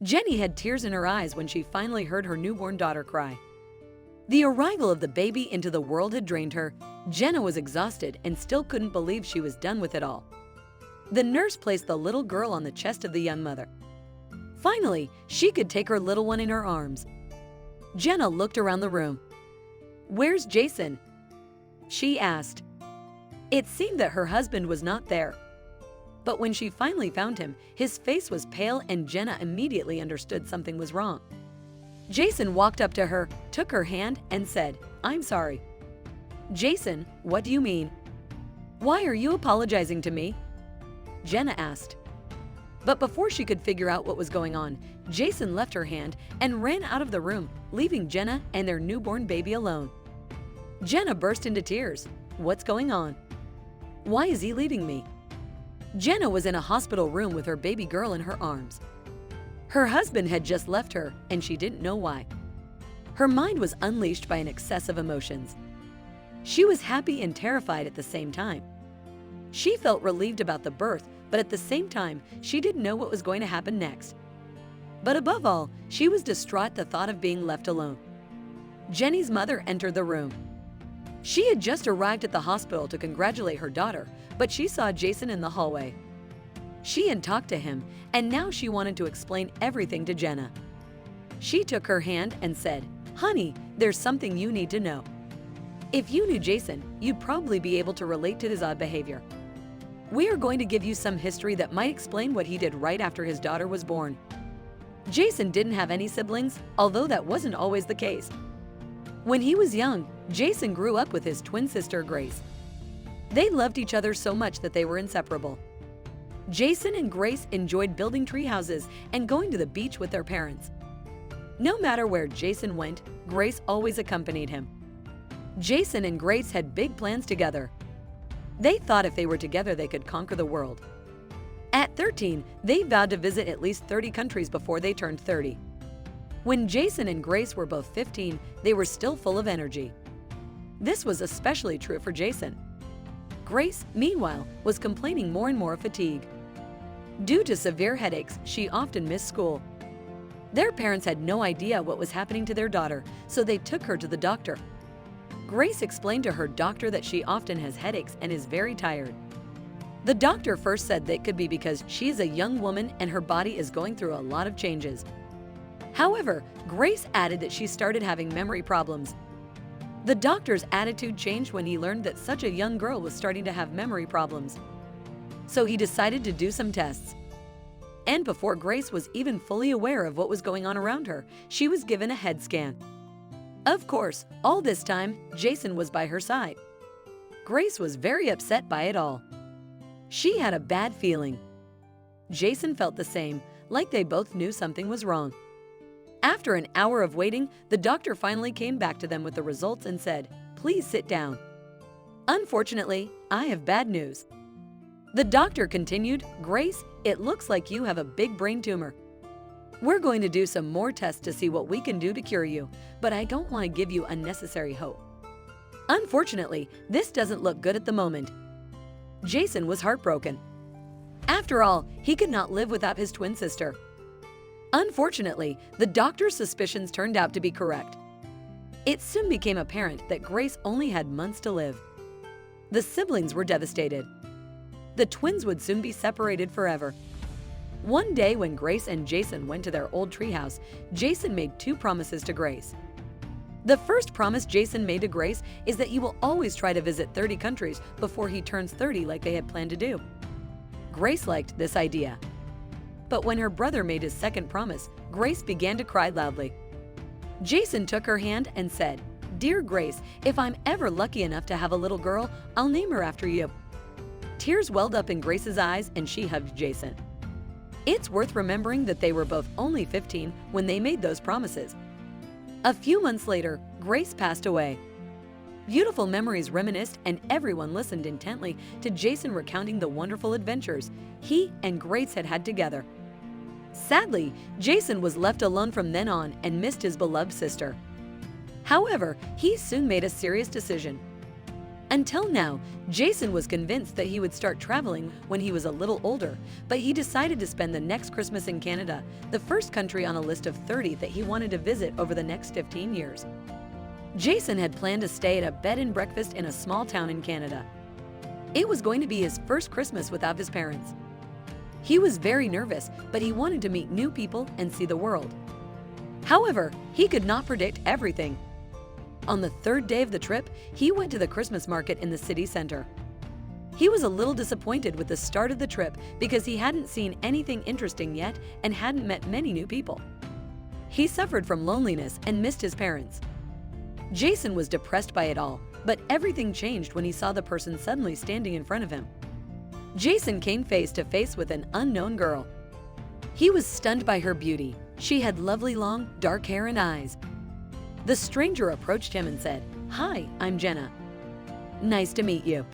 Jenny had tears in her eyes when she finally heard her newborn daughter cry. The arrival of the baby into the world had drained her. Jenna was exhausted and still couldn't believe she was done with it all. The nurse placed the little girl on the chest of the young mother. Finally, she could take her little one in her arms. Jenna looked around the room. "Where's Jason?" she asked. It seemed that her husband was not there. But when she finally found him, his face was pale and Jenna immediately understood something was wrong. Jason walked up to her, took her hand, and said, "I'm sorry." "Jason, what do you mean? Why are you apologizing to me?" Jenna asked. But before she could figure out what was going on, Jason left her hand and ran out of the room, leaving Jenna and their newborn baby alone. Jenna burst into tears. What's going on? Why is he leaving me? Jenna was in a hospital room with her baby girl in her arms. Her husband had just left her, and she didn't know why. Her mind was unleashed by an excess of emotions. She was happy and terrified at the same time. She felt relieved about the birth, but at the same time, she didn't know what was going to happen next. But above all, she was distraught at the thought of being left alone. Jenny's mother entered the room. She had just arrived at the hospital to congratulate her daughter, but she saw Jason in the hallway. She had talked to him, and now she wanted to explain everything to Jenna. She took her hand and said, "Honey, there's something you need to know. If you knew Jason, you'd probably be able to relate to his odd behavior. We are going to give you some history that might explain what he did right after his daughter was born." Jason didn't have any siblings, although that wasn't always the case. When he was young, Jason grew up with his twin sister, Grace. They loved each other so much that they were inseparable. Jason and Grace enjoyed building tree houses and going to the beach with their parents. No matter where Jason went, Grace always accompanied him. Jason and Grace had big plans together. They thought if they were together, they could conquer the world. At 13, they vowed to visit at least 30 countries before they turned 30. When Jason and Grace were both 15, they were still full of energy. This was especially true for Jason. Grace, meanwhile, was complaining more and more of fatigue. Due to severe headaches, she often missed school. Their parents had no idea what was happening to their daughter, so they took her to the doctor. Grace explained to her doctor that she often has headaches and is very tired. The doctor first said that it could be because she is a young woman and her body is going through a lot of changes. However, Grace added that she started having memory problems. The doctor's attitude changed when he learned that such a young girl was starting to have memory problems. So he decided to do some tests. And before Grace was even fully aware of what was going on around her, she was given a head scan. Of course, all this time, Jason was by her side. Grace was very upset by it all. She had a bad feeling. Jason felt the same, like they both knew something was wrong. After an hour of waiting, the doctor finally came back to them with the results and said, "Please sit down. Unfortunately, I have bad news." The doctor continued, "Grace, it looks like you have a big brain tumor. We're going to do some more tests to see what we can do to cure you, but I don't want to give you unnecessary hope. Unfortunately, this doesn't look good at the moment." Jason was heartbroken. After all, he could not live without his twin sister. Unfortunately, the doctor's suspicions turned out to be correct. It soon became apparent that Grace only had months to live. The siblings were devastated. The twins would soon be separated forever. One day when Grace and Jason went to their old treehouse, Jason made 2 promises to Grace. The first promise Jason made to Grace is that he will always try to visit 30 countries before he turns 30 like they had planned to do. Grace liked this idea. But when her brother made his second promise, Grace began to cry loudly. Jason took her hand and said, "Dear Grace, if I'm ever lucky enough to have a little girl, I'll name her after you." Tears welled up in Grace's eyes and she hugged Jason. It's worth remembering that they were both only 15 when they made those promises. A few months later, Grace passed away. Beautiful memories reminisced and everyone listened intently to Jason recounting the wonderful adventures he and Grace had had together. Sadly, Jason was left alone from then on and missed his beloved sister. However, he soon made a serious decision. Until now, Jason was convinced that he would start traveling when he was a little older, but he decided to spend the next Christmas in Canada, the first country on a list of 30 that he wanted to visit over the next 15 years. Jason had planned to stay at a bed and breakfast in a small town in Canada. It was going to be his first Christmas without his parents. He was very nervous, but he wanted to meet new people and see the world. However, he could not predict everything. On the third day of the trip, he went to the Christmas market in the city center. He was a little disappointed with the start of the trip because he hadn't seen anything interesting yet and hadn't met many new people. He suffered from loneliness and missed his parents. Jason was depressed by it all, but everything changed when he saw the person suddenly standing in front of him. Jason came face to face with an unknown girl. He was stunned by her beauty. She had lovely long, dark hair and eyes. The stranger approached him and said, "Hi, I'm Jenna. Nice to meet you."